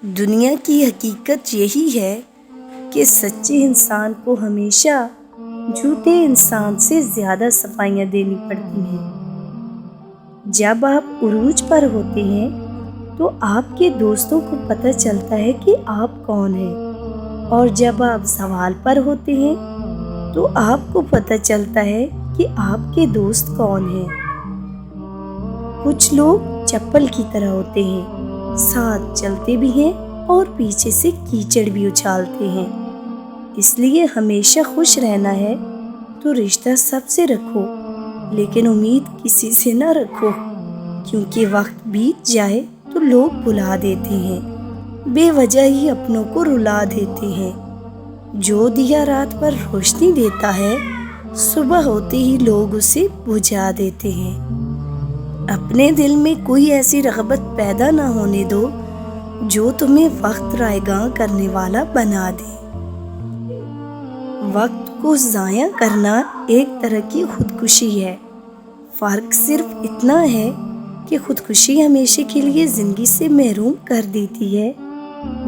دنیا کی حقیقت یہی ہے کہ سچے انسان کو ہمیشہ جھوٹے انسان سے زیادہ صفائیاں دینی پڑتی ہیں۔ جب آپ عروج پر ہوتے ہیں تو آپ کے دوستوں کو پتہ چلتا ہے کہ آپ کون ہیں، اور جب آپ زوال پر ہوتے ہیں تو آپ کو پتہ چلتا ہے کہ آپ کے دوست کون ہیں۔ کچھ لوگ چپل کی طرح ہوتے ہیں، ساتھ چلتے بھی ہیں اور پیچھے سے کیچڑ بھی اچھالتے ہیں۔ اس لیے ہمیشہ خوش رہنا ہے تو رشتہ سب سے رکھو، لیکن امید کسی سے نہ رکھو، کیونکہ وقت بیت جائے تو لوگ بھلا دیتے ہیں، بے وجہ ہی اپنوں کو رلا دیتے ہیں۔ جو دیا رات پر روشنی دیتا ہے، صبح ہوتے ہی لوگ اسے بجھا دیتے ہیں۔ اپنے دل میں کوئی ایسی رغبت پیدا نہ ہونے دو جو تمہیں وقت رائیگاں کرنے والا بنا دے۔ وقت کو ضائع کرنا ایک طرح کی خودکشی ہے۔ فرق صرف اتنا ہے کہ خودکشی ہمیشہ کے لیے زندگی سے محروم کر دیتی ہے،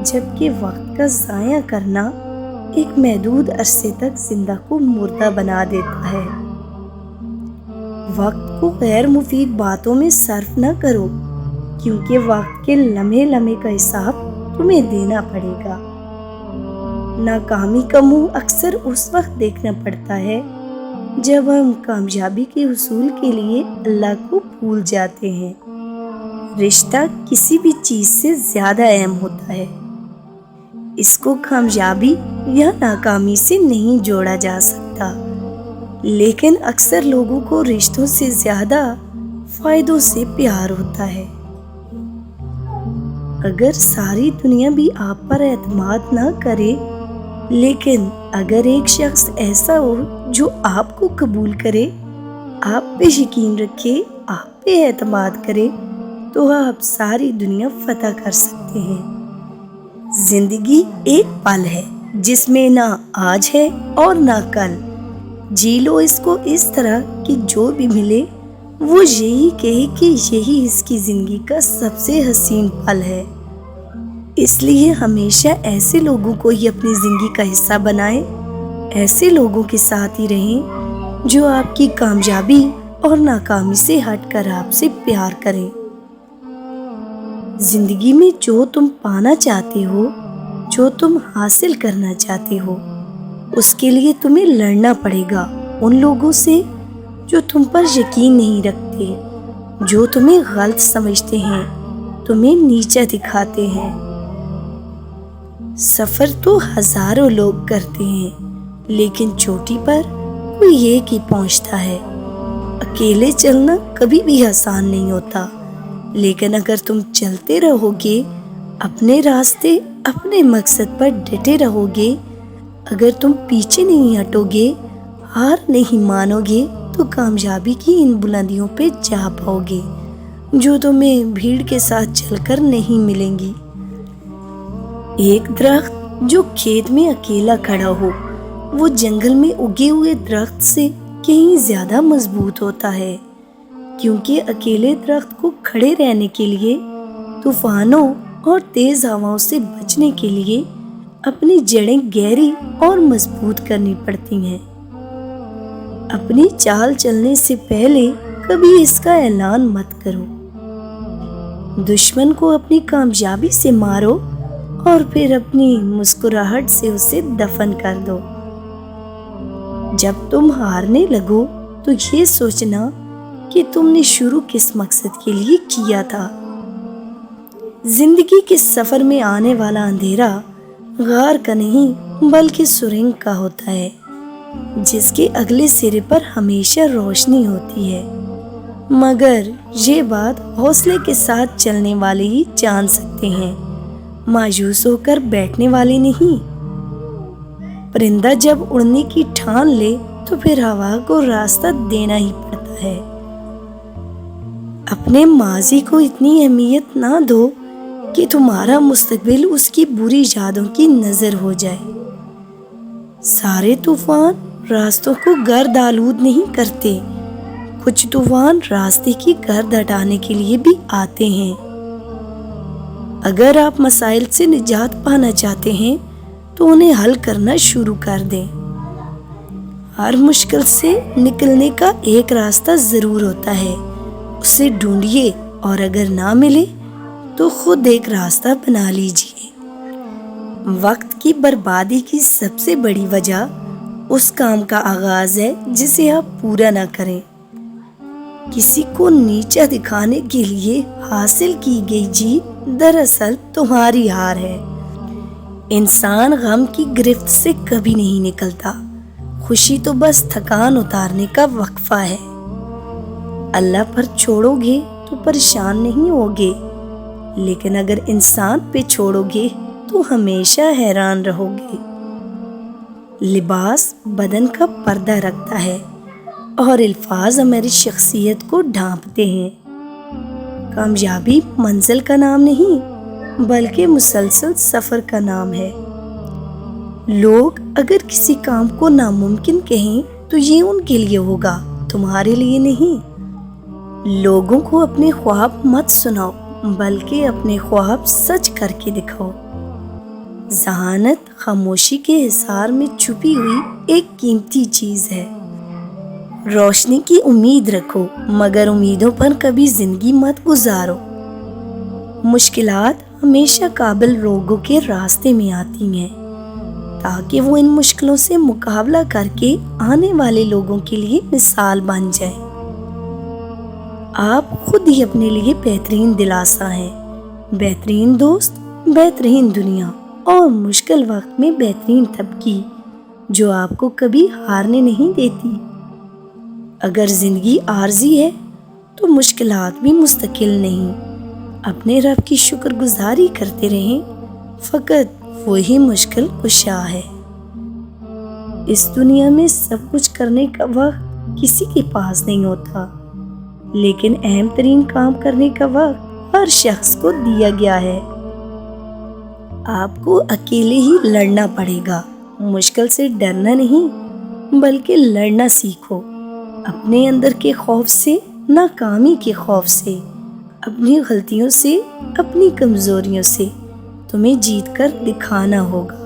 جبکہ وقت کا ضائع کرنا ایک محدود عرصے تک زندہ کو مردہ بنا دیتا ہے۔ وقت کو غیر مفید باتوں میں صرف نہ کرو، کیونکہ وقت کے لمحے لمحے کا حساب تمہیں دینا پڑے گا۔ ناکامی کا منہ اکثر اس وقت دیکھنا پڑتا ہے جب ہم کامیابی کے حصول کے لیے اللہ کو بھول جاتے ہیں۔ رشتہ کسی بھی چیز سے زیادہ اہم ہوتا ہے۔ اس کو کامیابی یا ناکامی سے نہیں جوڑا جا سکتا، لیکن اکثر لوگوں کو رشتوں سے زیادہ فائدوں سے پیار ہوتا ہے۔ اگر ساری دنیا بھی آپ پر اعتماد نہ کرے، لیکن اگر ایک شخص ایسا ہو جو آپ کو قبول کرے، آپ پہ یقین رکھے، آپ پہ اعتماد کرے، تو آپ ساری دنیا فتح کر سکتے ہیں۔ زندگی ایک پل ہے جس میں نہ آج ہے اور نہ کل۔ جی لو اس کو اس طرح کہ جو بھی ملے وہ یہی کہے کہ یہی اس کی زندگی کا سب سے حسین پل ہے۔ اس لیے ہمیشہ ایسے لوگوں کو ہی اپنی زندگی کا حصہ بنائیں، ایسے لوگوں کے ساتھ ہی رہیں جو آپ کی کامیابی اور ناکامی سے ہٹ کر آپ سے پیار کریں۔ زندگی میں جو تم پانا چاہتے ہو، جو تم حاصل کرنا چاہتے ہو، اس کے لیے تمہیں لڑنا پڑے گا ان لوگوں سے جو تم پر یقین نہیں رکھتے، جو تمہیں غلط سمجھتے ہیں، تمہیں نیچا دکھاتے ہیں۔ سفر تو ہزاروں لوگ کرتے ہیں، لیکن چوٹی پر کوئی ایک ہی پہنچتا ہے۔ اکیلے چلنا کبھی بھی آسان نہیں ہوتا، لیکن اگر تم چلتے رہو گے، اپنے راستے، اپنے مقصد پر ڈٹے رہو گے، اگر تم پیچھے نہیں ہٹو گے، ہار نہیں مانو گے، تو کامیابی کی ان بلندیوں پہ جا پاؤ گے جو تمہیں بھیڑ کے ساتھ چل کر نہیں ملیں گی۔ ایک درخت جو کھیت میں اکیلا کھڑا ہو، وہ جنگل میں اگے ہوئے درخت سے کہیں زیادہ مضبوط ہوتا ہے، کیونکہ اکیلے درخت کو کھڑے رہنے کے لیے طوفانوں اور تیز ہواؤں سے بچنے کے لیے اپنی جڑیں گہری اور مضبوط کرنی پڑتی ہیں۔ اپنی چال چلنے سے پہلے کبھی اس کا اعلان مت کرو۔ دشمن کو اپنی کامیابی سے مارو اور پھر اپنی مسکراہٹ سے اسے دفن کر دو۔ جب تم ہارنے لگو تو یہ سوچنا کہ تم نے شروع کس مقصد کے لیے کیا تھا۔ زندگی کے سفر میں آنے والا اندھیرا غار کا نہیں بلکہ سرنگ کا ہوتا ہے، جس کے اگلے سرے پر ہمیشہ روشنی ہوتی ہے، مگر یہ بات حوصلے کے ساتھ چلنے والے ہی جان سکتے ہیں، مایوس ہو کر بیٹھنے والے نہیں۔ پرندہ جب اڑنے کی ٹھان لے تو پھر ہوا کو راستہ دینا ہی پڑتا ہے۔ اپنے ماضی کو اتنی اہمیت نہ دو کہ تمہارا مستقبل اس کی بری یادوں کی نظر ہو جائے۔ سارے طوفان راستوں کو گرد آلود نہیں کرتے، کچھ طوفان راستے کی گرد ہٹانے کے لیے بھی آتے ہیں۔ اگر آپ مسائل سے نجات پانا چاہتے ہیں تو انہیں حل کرنا شروع کر دیں۔ ہر مشکل سے نکلنے کا ایک راستہ ضرور ہوتا ہے، اسے ڈھونڈیے اور اگر نہ ملے تو خود ایک راستہ بنا لیجیے۔ وقت کی بربادی کی سب سے بڑی وجہ اس کام کا آغاز ہے جسے آپ پورا نہ کریں۔ کسی کو نیچا دکھانے کے لیے حاصل کی گئی جیت دراصل تمہاری ہار ہے۔ انسان غم کی گرفت سے کبھی نہیں نکلتا، خوشی تو بس تھکان اتارنے کا وقفہ ہے۔ اللہ پر چھوڑو گے تو پریشان نہیں ہوگے، لیکن اگر انسان پہ چھوڑو گے تو ہمیشہ حیران رہو گے۔ لباس بدن کا پردہ رکھتا ہے اور الفاظ ہماری شخصیت کو ڈھانپتے ہیں۔ کامیابی منزل کا نام نہیں بلکہ مسلسل سفر کا نام ہے۔ لوگ اگر کسی کام کو ناممکن کہیں تو یہ ان کے لیے ہوگا، تمہارے لیے نہیں۔ لوگوں کو اپنے خواب مت سناؤ بلکہ اپنے خواب سچ کر کے دکھاؤ۔ ذہانت خاموشی کے حصار میں چھپی ہوئی ایک قیمتی چیز ہے۔ روشنی کی امید رکھو مگر امیدوں پر کبھی زندگی مت گزارو۔ مشکلات ہمیشہ قابل لوگوں کے راستے میں آتی ہیں تاکہ وہ ان مشکلوں سے مقابلہ کر کے آنے والے لوگوں کے لیے مثال بن جائیں۔ آپ خود ہی اپنے لیے بہترین دلاسا ہیں، بہترین دوست، بہترین دنیا اور مشکل وقت میں بہترین طبقی جو آپ کو کبھی ہارنے نہیں دیتی۔ اگر زندگی عارضی ہے تو مشکلات بھی مستقل نہیں۔ اپنے رب کی شکر گزاری کرتے رہیں، فقط وہی مشکل کشا ہے۔ اس دنیا میں سب کچھ کرنے کا وقت کسی کے پاس نہیں ہوتا، لیکن اہم ترین کام کرنے کا وقت ہر شخص کو دیا گیا ہے۔ آپ کو اکیلے ہی لڑنا پڑے گا، مشکل سے ڈرنا نہیں بلکہ لڑنا سیکھو۔ اپنے اندر کے خوف سے، ناکامی کے خوف سے، اپنی غلطیوں سے، اپنی کمزوریوں سے تمہیں جیت کر دکھانا ہوگا۔